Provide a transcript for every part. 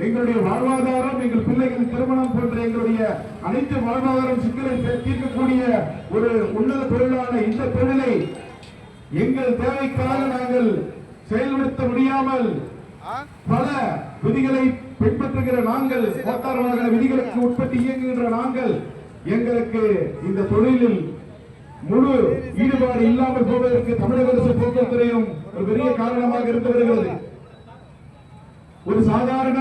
எங்களுடைய வாழ்வாதாரம், எங்கள் பிள்ளைகள் திருமணம் போன்ற எங்களுடைய அனைத்து வாழ்வாதாரம் சிக்கலை தீர்க்கக்கூடிய ஒரு உன்னத தொழிலான இந்த தொழிலை எங்கள் தேவைக்காக நாங்கள் செயல்படுத்த முடியாமல் பல விதிகளை பின்பற்றுகிற நாங்கள், மோட்டார் வாகன விதிகளுக்கு உட்பட்டு இயங்குகின்ற நாங்கள், எங்களுக்கு இந்த தொழிலில் முழு ஈடுபாடு இல்லாமல் போவதற்கு தமிழக அரசு போக்குவரத்துறையும் ஒரு பெரிய காரணமாக இருந்து வருகிறது. ஒரு சாதாரண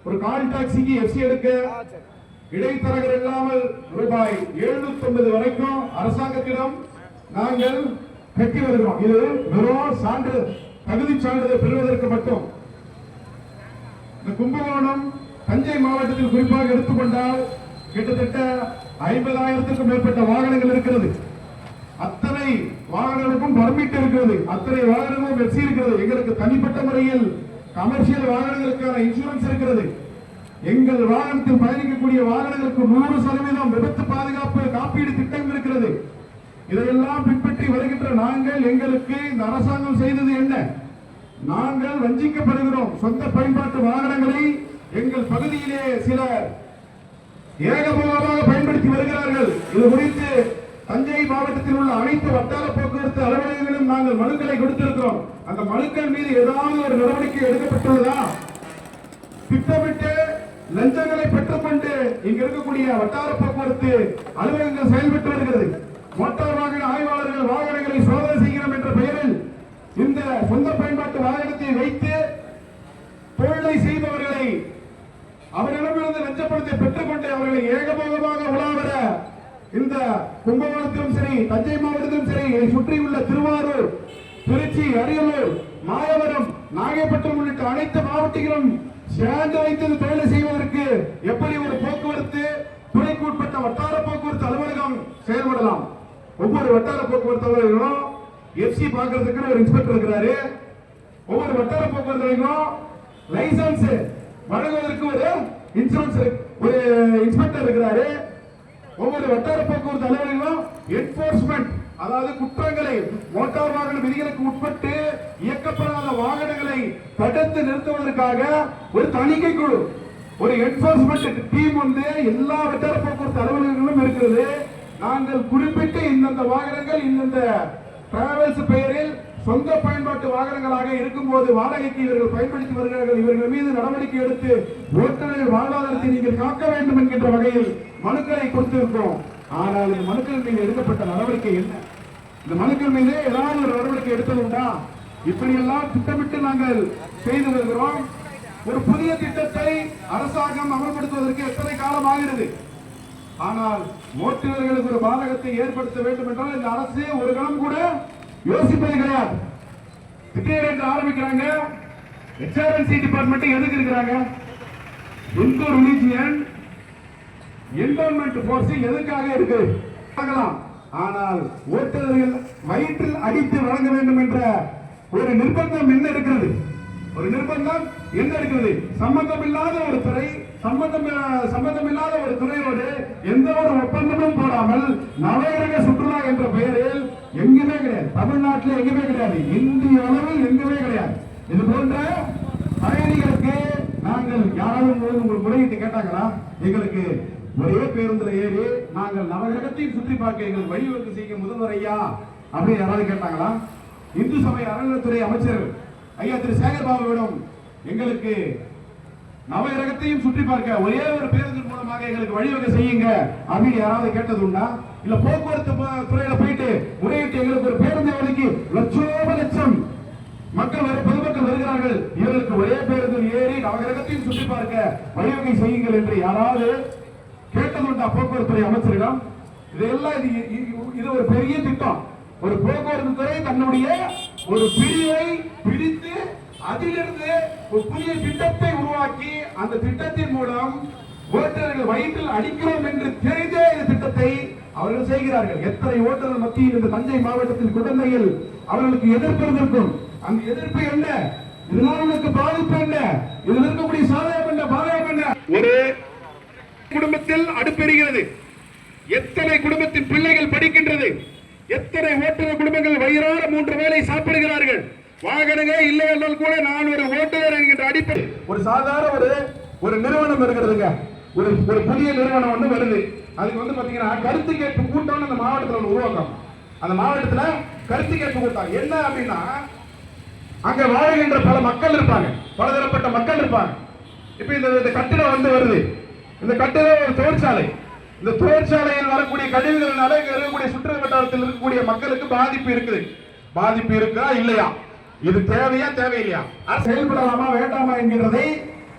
ஒரு கால் டாக்ஸிக்கு எஃப்சி எடுக்க இடைத்தரகர் இல்லாமல் ரூபாய் 750 வரைக்கும் அரசாங்கத்திடம் நாங்கள் கட்டி வருகிறோம். இது வெறும் சான்று, தகுதி சான்றிதழ் பெறுவதற்கு மட்டும். இந்த கும்பகோணம் தஞ்சை மாவட்டத்தில் குறிப்பாக எடுத்துக்கொண்டால் கிட்டத்தட்ட 50,000க்கும் மேற்பட்ட வாகனங்கள் இருக்கிறது. அத்தனை வாகனங்களுக்கும் பர்மிட் இருக்கிறது, அத்தனை வாகனங்களும் வெற்றி இருக்கிறது. எங்களுக்கு தனிப்பட்ட முறையில் கமர்ஷியல் வாகனங்களுக்கான இன்சூரன்ஸ் இருக்கிறது. எங்கள் வாகனத்தில் பயணிக்கக்கூடிய வாகனங்களுக்கு 100% விபத்து பாதுகாப்பு காப்பீடு திட்டம் இருக்கிறது. இதையெல்லாம் பின்பற்றி வருகின்ற நாங்கள், எங்களுக்கு இந்த அரசாங்கம் செய்தது என்ன? நாங்கள் வஞ்சிக்கப்படுகிறோம். சொந்த பயன்பாட்டு வாகனங்களை எங்கள் பகுதியிலே சிலர் ஏகபோகமாக பயன்படுத்தி வருகிறார்கள். இது குறித்து தஞ்சை மாவட்டத்தில் உள்ள அனைத்து வட்டார போக்குவரத்து அலுவலகங்களிலும் நாங்கள் மனுக்களை கொடுத்திருக்கிறோம். அந்த மனுக்கள் மீது ஏதாவது ஒரு நடவடிக்கை எடுக்கப்பட்டுள்ளதா? திட்டமிட்டு லஞ்சங்களை பெற்றுக்கொண்டு இங்க இருக்கக்கூடிய வட்டார போக்குவரத்து அலுவலகங்கள் செயல்பட்டு வருகிறது. மோட்டார் வாகன ஆய்வாளர்கள் வாகனங்களை சோதனை செய்கிறோம் என்ற பெயரில் இந்த சொந்த பயன்பாட்டு வாகனத்தை வைத்து தொழிலை செய்பவர்களை, அவர்களிடமிருந்து லஞ்சப்பணத்தை பெற்றுக்கொண்டு அவர்களை ஏகபோகமாக உலாவர இந்த கும்பகோணத்திலும் சரி, தஞ்சை மாவட்டத்திலும் சரி, சுற்றியுள்ள திருவாரூர், திருச்சி, அரியலூர், மாயவரம், நாகைப்பட்டினம் உள்ளிட்ட அனைத்து மாவட்டங்களும் சேர்ந்து வைத்து தொழிலை செய்வதற்கு எப்படி ஒரு போக்குவரத்து துறைக்கு உட்பட்ட வட்டார போக்குவரத்து அலுவலகம் செயல்படலாம்? ஒவ்வொரு வட்டார போக்குவரத்து அலுவலகம் எஃப்சி பார்க்கறதுக்கு ஒரு இன்ஸ்பெக்டர் இருக்கிறாரு. ஒவ்வொரு வட்டார போக்குவரத்து லைசன்ஸ் வழங்குவதற்கு ஒரு இன்சூரன்ஸ் ஒரு இன்ஸ்பெக்டர் இருக்கிறாரு. ஒவ்வொரு வட்டார போக்குவரத்து அலுவலகம் என்ஃபோர்ஸ்மெண்ட், அதாவது குற்றங்களை, மோட்டார் வாகன விதிகளுக்கு உட்பட்டு இயக்கப்படாத வாகனங்களை தடுத்து நிறுத்துவதற்காக ஒரு தணிக்கை குழு, ஒரு என்ஃபோர்ஸ்மெண்ட் டீம் வந்து எல்லா வட்டார போக்குவரத்து அலுவலகங்களும் இருக்கிறது. நாங்கள் குறிப்பிட்டு இந்தந்த வாகனங்கள் இந்தந்த டிராவல்ஸ் பெயரில் சொந்த பயன்பாட்டு வாகனங்களாக இருக்கும்போது வாடகைக்கு இவர்கள் பயன்படுத்தி வருகிறார்கள், இவர்கள் மீது நடவடிக்கை எடுத்து ஓட்டுநர்கள் வாழ்வாதாரத்தை நீங்கள் காக்க வேண்டும் என்கின்ற வகையில் மனுக்களை கொடுத்திருக்கிறோம். ஆனால் இந்த மனுக்கள் மீது எடுக்கப்பட்ட நடவடிக்கை என்ன? இந்த மனுக்கள் மீது ஏதாவது ஒரு நடவடிக்கை எடுத்ததுண்டா? இப்படியெல்லாம் திட்டமிட்டு நாங்கள் செய்து வருகிறோம். ஒரு புதிய திட்டத்தை அரசாங்கம் அமல்படுத்துவதற்கு எத்தனை காலம் ஆகிறது? ஆனால் ஓட்டுநர்களுக்கு ஒரு பாதகத்தை ஏற்படுத்த வேண்டும் என்றால் இந்த அரசு ஒரு கணம் கூட யோசிப்பது கிடையாது. திடீர் என்று ஆரம்பிக்கிறாங்க. HRNC டிபார்ட்மெண்ட் எதுக்கு இருக்கிறாங்க? இந்து ரிலிஜியன் என்டோன்மெண்ட் போர்ஸ் எதுக்காக இருக்கு? ஆனால் ஓட்டுநர்கள் வயிற்றில் அடித்து வழங்க வேண்டும் என்ற ஒரு நிர்பந்தம் என்ன இருக்கிறது? ஒரு நிர்பந்தம் என்ன இருக்கிறது? சம்பந்தம் இல்லாத ஒரு துறை, சம்பந்தம் இல்லாத ஒரு துறையோடு எந்த ஒரு ஒப்பந்தமும் போடாமல் நவகிரக சுற்றுலா என்ற பெயரில் எங்குமே கிடையாது. தமிழ்நாட்டில் எங்குமே கிடையாது, இந்திய அளவில் எங்குமே கிடையாது. இது போன்ற பயணிகளுக்கு நாங்கள் யாராவது உங்களுக்கு முறையிட்டு கேட்டாங்களா? எங்களுக்கு ஒரே பேருந்துல ஏறி நாங்கள் நவகிரகத்தையும் சுற்றி பார்க்க எங்களுக்கு வழிவகுப்பு செய்ய முதல்வர் ஐயா அப்படின்னு யாராவது கேட்டாங்களா? இந்து சமய அறநிலையத்துறை அமைச்சர் ஐயா திரு சேகர் பாபுவிடம் எங்களுக்கு நவகிரகத்தையும் சுற்றி பார்க்க ஒரே ஒரு பேருந்தின் மூலமாக எங்களுக்கு வழிவகை செய்யுங்க அப்படின்னு யாராவது கேட்டது உண்டா? இல்ல போக்குவரத்து துறையில போயிட்டு முறையிட்டு எங்களுக்கு ஒரு பேருந்து ஒதுக்கி லட்சம் மக்கள் பொதுமக்கள் வருகிறார்கள், இவர்களுக்கு ஒரே பேருந்தில் ஏறி நவகிரகத்தையும் சுற்றி பார்க்க வழிவகை செய்யுங்கள் என்று யாராவது கேட்டது உண்டா போக்குவரத்து துறை அமைச்சரிடம்? இதெல்லாம் இது ஒரு பெரிய திட்டம். ஒரு போக்குவரத்து துறை தன்னுடைய ஒரு பிரிவை பிடித்து அதிலிருந்து ஒரு புதிய திட்டத்தை உருவாக்கி அந்த திட்டத்தின் மூலம் ஓட்டுநர்கள் வயிற்றில் அடிக்கிறோம் என்று தெரிந்தே இந்த திட்டத்தை அவர்கள் செய்கிறார்கள். எத்தனை ஓட்டுநர் மத்தியில் இந்த தஞ்சை மாவட்டத்தில் குழந்தைகள் அவர்களுக்கு எதிர்ப்பு இருந்திருக்கும். அந்த எதிர்ப்பு என்ன? இதனால் உங்களுக்கு பாதிப்பு என்ன? இதில் இருக்கக்கூடிய சாதகம் என்ன, பாதகம் என்ன? ஒரு குடும்பத்தில் அடுப்பெறுகிறது, எத்தனை குடும்பத்தின் பிள்ளைகள் படிக்கின்றது, எத்தனை ஓட்டுநர் குடும்பங்கள் வயிறார 3 வேளை சாப்பிடுகிறார்கள். வாகனங்க இல்லை என்றால் கூட நான் ஒரு ஓட்டுநர் என்கின்ற அடிப்படை ஒரு சாதாரண ஒரு நிறுவனம் இருக்கிறதுங்க. ஒரு புதிய நிறுவனம் ஒன்று வருது. அதுக்கு வந்து பாத்தீங்கன்னா கருத்து கேட்பு கூட்டம் அந்த மாவட்டத்தில் உருவாக்கம். அந்த மாவட்டத்தில் கருத்து கேட்பு கூட்டம் என்ன அப்படின்னா, அங்க வாழ்கின்ற பல மக்கள் இருப்பாங்க, பலதரப்பட்ட மக்கள் இருப்பாங்க. இப்ப இந்த கட்டிடம் வந்து வருது. இந்த கட்டிடம் ஒரு தொழிற்சாலை. இந்த தொழிற்சாலையில் வரக்கூடிய கழிவுகளினால இங்க இருக்கக்கூடிய சுற்று வட்டாரத்தில் இருக்கக்கூடிய மக்களுக்கு பாதிப்பு இருக்குது. பாதிப்பு இருக்கா இல்லையா? இது தேவையா தேவையில்லையா? செயல்படலாமா வேண்டாமா என்கிறதை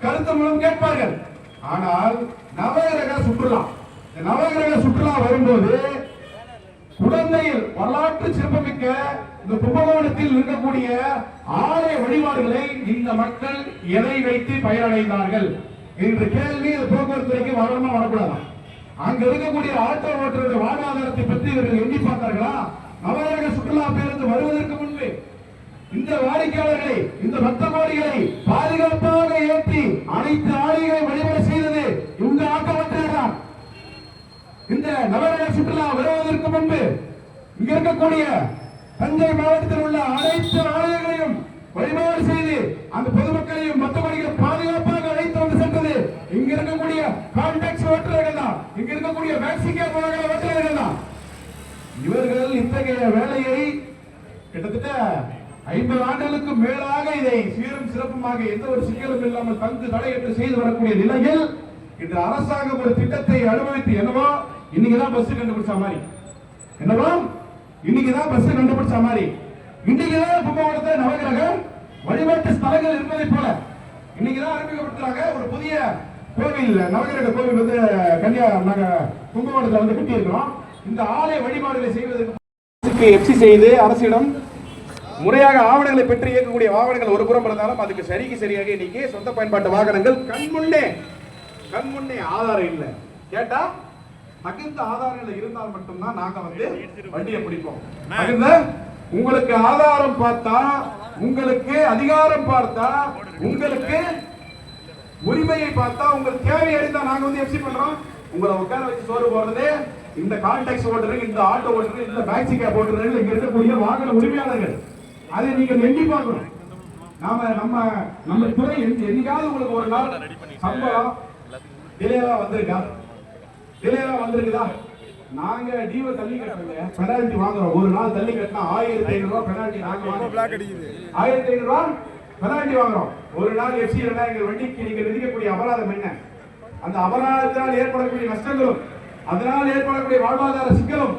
கருத்து மூலம் கேட்பார்கள். ஆனால் நவகிரக சுற்றுலா வரும்போது குழந்தையில் வரலாற்று சிறப்புமிக்க இந்த கும்பகோணத்தில் இருக்கக்கூடிய ஆலய வழிபாடுகளை இந்த மக்கள் எதை வைத்து பயனடைந்தார்கள் என்ற கேள்வி போக்குவரத்து துறைக்கு வரணுமா வரக்கூடாதா? அங்க இருக்கக்கூடிய ஆட்டோ ஓட்டுநருடைய வாழ்வாதாரத்தை பற்றி இவர்கள் எண்ணி பார்த்தார்களா? நவகிரக சுற்றுலா பேருந்து வருவதற்கு முன்பு இந்த வாடிக்கையாளர்களை, இந்த பக்த கோடிகளை பாதுகாப்பாக ஏற்றி அனைத்து ஆலயங்களை வழிபாடு செய்தது இந்த ஆட்டோ ஓட்டுநர். இந்த நவகிரக சுற்றுலா வருவதற்கு முன்பு இங்க இருக்கக்கூடிய தஞ்சை மாவட்டத்தில் உள்ள அனைத்து ஆலயங்களையும் வழிபாடு செய்து அந்த பொதுமக்களையும் பக்த கோடிகளை பாதுகாப்பாக அழைத்து வந்து சென்றது இங்க இருக்கக்கூடிய கான்டாக்ட் ஓட்டுநர்கள் தான். இங்க இருக்கக்கூடிய மேக்சிகோ ஓட்டுநர்கள் தான். இவர்கள் இத்தகைய வேலையை கிட்டத்தட்ட 50 ஆண்டுகளுக்கு மேலாக இதை சீரும் சிறப்புமாக எந்த ஒரு சிக்கலும் இல்லாமல் தங்கு தடையற்று செய்து வரக்கூடிய நிலையில் இன்று அரசாங்கம் ஒரு திட்டத்தை அனுபவித்து என்னவோ இன்னைக்குதான் பஸ் கண்டுபிடிச்ச மாதிரி, என்னவோ இன்னைக்குதான் பஸ் கண்டுபிடிச்ச மாதிரி, இன்னைக்குதான் கும்பகோணத்தில் நவகிரக வழிபாட்டு ஸ்தலங்கள் இருப்பதை போல இன்னைக்குதான் அறிமுகப்படுத்துறாங்க. ஒரு புதிய கோவில், நவகிரக கோவில் வந்து கும்பகோணத்தில் வந்து கட்டி இருக்கிறோம். இந்த ஆலய வழிபாடுகளை செய்வதற்கு எஃப்சி செய்து அரசிடம் முறையாக ஆவணங்களை பெற்று இயக்கக்கூடிய வாகனங்கள் ஒரு புறம் இருந்தாலும் அதுக்கு சரியாக இன்னைக்கு சொந்த பயன்பாட்டு வாகனங்கள் கண்முன்னே ஆதாரம் இல்லை. கேட்டா தகுந்த ஆதாரங்கள் இருந்தால் மட்டும்தான் நாங்க வந்து வண்டியை பிடிப்போம். தகுந்த உங்களுக்கு ஆதாரம் பார்த்தா, உங்களுக்கு அதிகாரம் பார்த்தா, உங்களுக்கு உரிமையை பார்த்தா, உங்களுக்கு தேவை அறிந்தா நாங்க வந்து எஃப்சி பண்றோம். உங்களை உட்கார வச்சு சோறு போடுறது இந்த கான்டாக்ட் ஓட்டுறது, இந்த ஆட்டோ ஓட்டுறது, இந்த மேக்ஸி கேப் ஓட்டுறது, இங்க இருக்கக்கூடிய வாகன உரிமையாளர்கள். அதை நீங்க எண்ணி பார்க்கணும். நம்ம துறை என்னைக்காவது உங்களுக்கு ஒரு நாள் சம்பளம் டிலேவா வந்திருக்குதா? நாங்க டிவ தள்ளி கட்டுறோங்க, பெனால்டி வாங்குறோம். ஒரு நாள் தள்ளி கட்டினா 1500 ரூபாய் பெனால்டி நாங்க வாங்குறோம். 1500 ரூபாய் பெனால்டி வாங்குறோம். ஒரு நாள் எஃப்சி இல்லைன்னா எங்க வண்டிக்கு நீங்க விதிக்கக்கூடிய அபராதம் என்ன? அந்த அபராதத்தினால் ஏற்படக்கூடிய நஷ்டங்களும், அதனால் ஏற்படக்கூடிய வாழ்வாதார சிக்கலும்,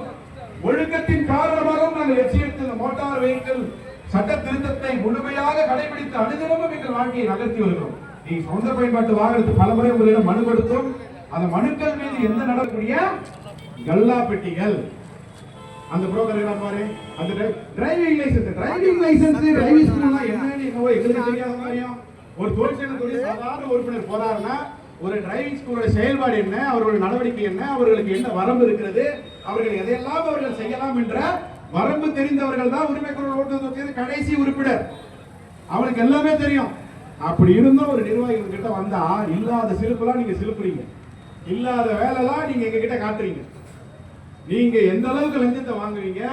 ஒழுக்கத்தின் காரணமாகவும் நாங்கள் எஃப்சி எடுத்து இந்த மோட்டார் வெஹிக்கிள் சட்ட திருத்தத்தை முழுமையாக கடைபிடித்து அனுதினமும் எங்கள் வாழ்க்கையை நகர்த்தி வருகிறோம். நீங்க சொந்த பயன்பாட்டு வாகனத்துக்கு பலமுறை உங்களிடம் மனு கொடுத்தும் அந்த மனுக்கள் மீது எந்த நடக்கூடிய கல்லா பெட்டிகள் அந்த புரோக்கர் பாரு, அந்த டிரைவிங் லைசன்ஸ் டிரைவிங் ஸ்கூல்னா என்னன்னு எங்களுக்கு தெரியாத மாதிரியும் ஒரு தொழிற்சங்கத்துடைய சாதாரண உறுப்பினர் போறாருன்னா ஒரு டிரைவிங் ஸ்கூலோட செயல்பாடு என்ன, அவர்களுடைய நடவடிக்கை என்ன, அவர்களுக்கு என்ன வரம்பு இருக்கிறது, அவர்கள் எதையெல்லாம் அவர்கள் செய்யலாம் என்ற வரம்பு தெரிந்தவர்கள் தான் உரிமை குரல் ஓட்டுநர் கடைசி உறுப்பினர். அவனுக்கு எல்லாமே தெரியும். அப்படி இருந்தும் ஒரு நிர்வாகிகள் கிட்ட வந்தா இல்லாத சிலுப்பெல்லாம் நீங்க சிலுப்புறீங்க, இல்லாத வேலைலாம் நீங்க எங்க கிட்ட காட்டுறீங்க. நீங்க எந்த அளவுக்கு லஞ்சத்தை வாங்குவீங்க?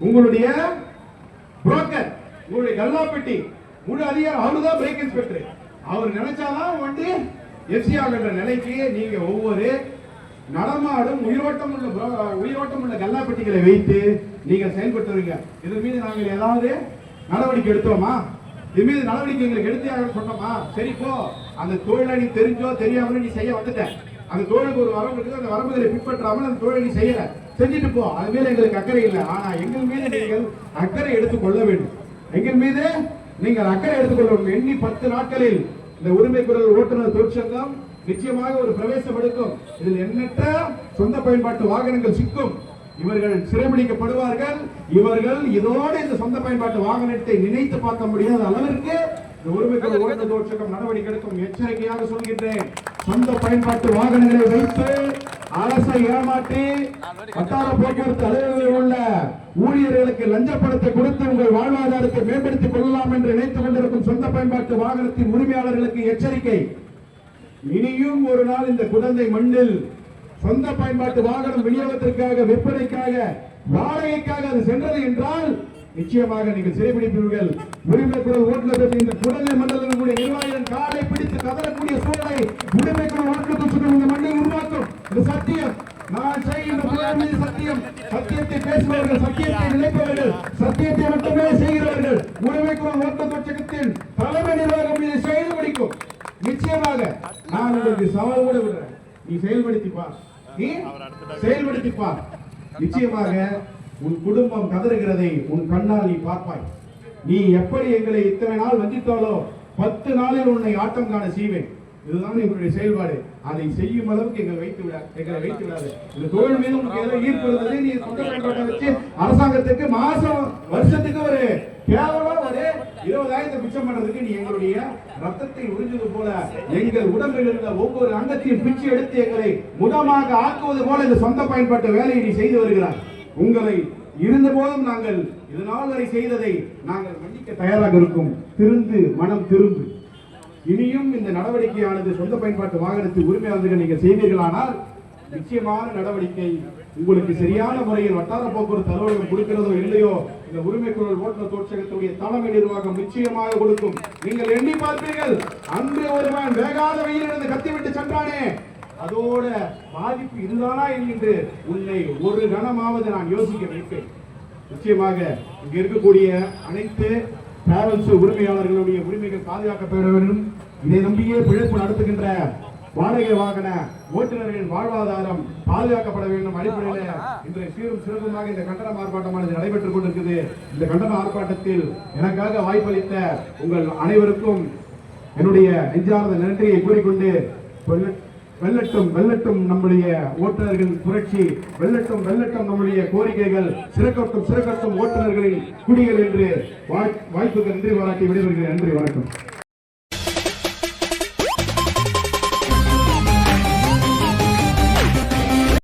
உங்களுடைய புரோக்கர், உங்களுடைய கல்லாப்பட்டி முழு அதிகாரம் அவருதான் பிரேக் இன்ஸ்பெக்டர். அவர் நினைச்சாதான் வந்து எஃப்சி ஆகின்ற நிலைக்கு நீங்க ஒவ்வொரு நடமாடும் உயிரோட்டம் உள்ள கல்லாப்பட்டிகளை வைத்து நீங்கள் செயல்படுத்துவீங்க. இதன் மீது நாங்கள் ஏதாவது நடவடிக்கை எடுத்தோமா? இது மீது நடவடிக்கை எங்களுக்கு எடுத்து சொன்னோமா? சரி போ, அந்த தொழிலை நீ தெரிஞ்சோ தெரியாமலோ நீ செய்ய வந்துட்ட, அந்த தொழிலுக்கு ஒரு வரம்பு இருக்குது, அந்த வரம்புகளை பின்பற்றாமல் அந்த தொழிலை நீ செய்யல, செஞ்சுட்டு போ, அது மேல எங்களுக்கு அக்கறை இல்லை. ஆனா எங்கள் மீது நீங்கள் அக்கறை எடுத்துக் கொள்ள வேண்டும். எங்கள் மீது நீங்கள் அக்கறை எடுத்துக்கொள்ள வேண்டும். எண்ணி 10 நாட்களில் இந்த உரிமை குரல் ஓட்டுநர் தொழிற்சங்கம் நிச்சயமாக ஒரு பிரவேசம் எடுக்கும். இதில் எண்ணற்ற சொந்த பயன்பாட்டு வாகனங்கள் சிக்கும். இவர்கள் சிறைபிடிக்கப்படுவார்கள். இவர்கள் இதோடு இந்த சொந்த பயன்பாட்டு வாகனத்தை நினைத்து பார்க்க முடியாத அளவிற்கு இந்த உரிமை குரல் ஓட்டுநர் தொழிற்சங்கம் நடவடிக்கை எடுக்கும். எச்சரிக்கையாக சொல்கின்றேன். சொந்த பயன்பாட்டு வாகனங்களை வைத்து அரசை ஏமாற்றி வட்டார போக்குவரத்து அலுவலகத்தில் உள்ள ஊழியர்களுக்கு லஞ்ச பணத்தை கொடுத்து உங்கள் வாழ்வாதாரத்தை மேம்படுத்திக் கொள்ளலாம் என்று நினைத்துக் கொண்டிருக்கும் சொந்த பயன்பாட்டு வாகனத்தின் உரிமையாளர்களுக்கு எச்சரிக்கை. இனியும் ஒரு நாள் இந்த குடந்தை மண்ணில் சொந்த பயன்பாட்டு வாகனம் விநியோகத்திற்காக, விற்பனைக்காக, வாடகைக்காக அது சென்றது என்றால் நிச்சயமாக நீங்கள் சிறைபிடிப்பீர்கள். உரிமை குரல் ஓட்டுநர் இந்த குடலை மண்டலங்களுடைய நிர்வாகிகள் காலை பிடித்து கதறக்கூடிய சூழலை உரிமை குரல் ஓட்டுநர் இந்த மண்ணில் உருவாக்கும். இது சத்தியம். நான் செய்கின்ற சத்தியம். சத்தியத்தை பேசுபவர்கள், சத்தியத்தை நினைப்பவர்கள், சத்தியத்தை மட்டுமே செய்கிறவர்கள். உரிமை குரல் ஓட்டுநர் சங்கத்தின் தலைமை நிர்வாகம் இதை செய்து முடிக்கும். நிச்சயமாக நான் உங்களுக்கு சவால் கூட விடுறேன். நீ செயல்படுத்திப்பார், நீ செயல்படுத்திப்பார். நிச்சயமாக உன் குடும்பம் கதறுகிறதை உன் கண்ணால் நீ பார்ப்பாய். நீ எப்படி எங்களை இத்தனை நாள் வஞ்சித்தாலோ 10 நாளில் உன்னை ஆட்டம் காண செய்வேன். இதுதான் எங்களுடைய செயல்பாடு. அதை செய்யும் அளவுக்கு எங்களை வைத்து விடாது. இந்த தொழில் மீது உங்களுக்கு ஈர்ப்பு இருந்தது. நீ சொந்த பயன்பாட்டை வச்சு அரசாங்கத்துக்கு மாசம் வருஷத்துக்கு ஒரு கேவலம் ஒரு 20,000 பிச்சம் பண்றதுக்கு நீ எங்களுடைய ரத்தத்தை உறிஞ்சது போல எங்கள் உடம்பில் இருந்த ஒவ்வொரு அங்கத்தையும் பிச்சு எடுத்து எங்களை முடமாக ஆக்குவது போல இந்த சொந்த பயன்பாட்டு வேலையை நீ செய்து வருகிறாய். உங்களை இருந்த போதும் நாங்கள் இதனால் வரை செய்ததை நாங்கள் மன்னிக்க தயாராக இருக்கும். திருந்து மனம் திரும்பு. இனியும் இந்த நடவடிக்கையானது சொந்த பயன்பாட்டு வாகனத்து உரிமையாளர்கள் நீங்கள் செய்வீர்களானால் நிச்சயமான நடவடிக்கை உங்களுக்கு சரியான முறையில் வட்டார போக்குவரத்து அலுவலகம் கொடுக்கிறதோ இல்லையோ இந்த உரிமை குரல் ஓட்டுநர் தொழிற்சங்கத்துடைய தலைமை நிர்வாகம் நிச்சயமாக கொடுக்கும். நீங்கள் எண்ணி பார்ப்பீர்கள். அன்று ஒருவன் வேகாத வெயிலிருந்து கத்திவிட்டு சென்றானே, அதோட பாதிப்பு இதுதானா என்று உன்னை ஒரு கணமாவது நான் யோசிக்க வைப்பேன். நிச்சயமாக இங்க இருக்கக்கூடிய அனைத்து டிராவல்ஸ் உரிமையாளர்களுடைய உரிமைகள் பாதுகாக்கப்பட வேண்டும். இதை நம்பியே பிழைப்பு நடத்துகின்ற வாடகை வாகன ஓட்டுநர்களின் வாழ்வாதாரம் பாதுகாக்கப்பட வேண்டும். அடிப்படையில் இன்றைய சீரும் சிறப்புமாக இந்த கண்டன ஆர்ப்பாட்டமானது நடைபெற்றுக் கொண்டிருக்கிறது. இந்த கண்டன ஆர்ப்பாட்டத்தில் எனக்காக வாய்ப்பளித்த உங்கள் அனைவருக்கும் என்னுடைய நெஞ்சார்ந்த நன்றியை கூறிக்கொண்டு வெல்லட்டும் வெல்லட்டும் நம்முடைய ஓட்டுநர்கள் புரட்சி, வெல்லட்டும் வெல்லட்டும் நம்முடைய கோரிக்கைகள், சிறக்கட்டும் சிறக்கட்டும் ஓட்டுநர்களின் குடிகள் என்று வாய்ப்புக்கு நன்றி பாராட்டி விடைபெறுகிறேன். நன்றி, வணக்கம்.